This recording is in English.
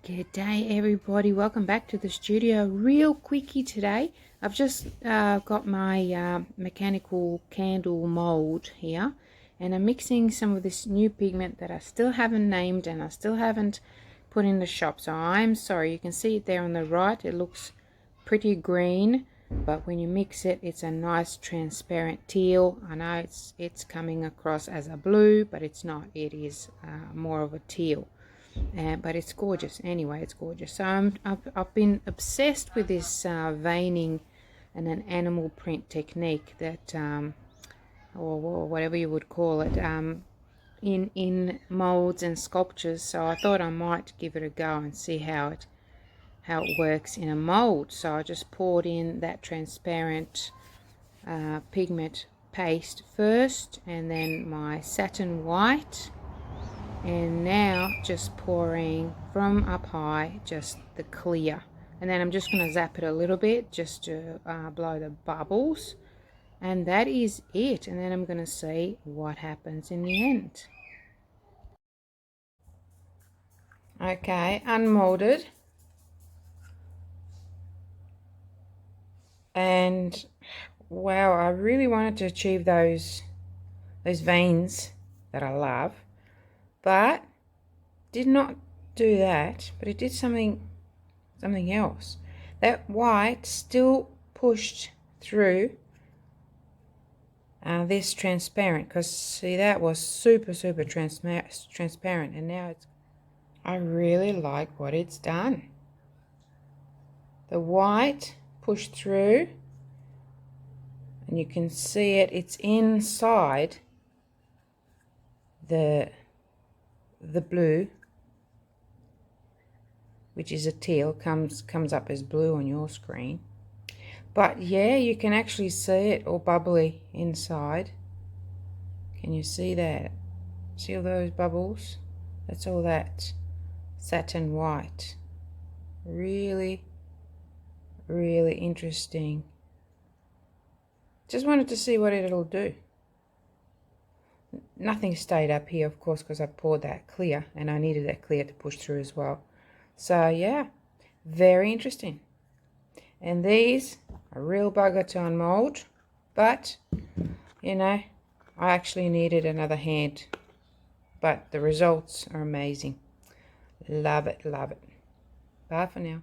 Good day, everybody. Welcome back to the studio. Real quickie today. I've just got my mechanical candle mold here, and I'm mixing some of this new pigment that I still haven't named and I still haven't put in the shop. So I'm sorry. You can see it there on the right. It looks pretty green, but when you mix it, it's a nice transparent teal. I know it's coming across as a blue, but it's not. It is more of a teal. But it's gorgeous anyway. It's gorgeous. So I've been obsessed with this veining and an animal print technique that or whatever you would call it in molds and sculptures. So I thought I might give it a go and see how it works in a mold. So I just poured in that transparent pigment paste first, and then my satin white. And now just pouring from up high just the clear, and then I'm just going to zap it a little bit just to blow the bubbles, and that is it. And then I'm going to see what happens in the end. Okay, unmolded, and wow, I really wanted to achieve those veins that I love, but did not do that. But it did something else. That white still pushed through this transparent, because see, that was super transparent, and now I really like what it's done. The white pushed through, and you can see it's inside the blue, which is a teal, comes up as blue on your screen. But yeah, you can actually see it all bubbly inside. Can you see that? See all those bubbles? That's all that satin white. Really, really interesting. Just wanted to see what it'll do. Nothing stayed up here, of course, because I poured that clear, and I needed that clear to push through as well. So yeah, very interesting. And these are real bugger to unmold, but you know, I actually needed another hand. But the results are amazing. Love it, love it. Bye for now.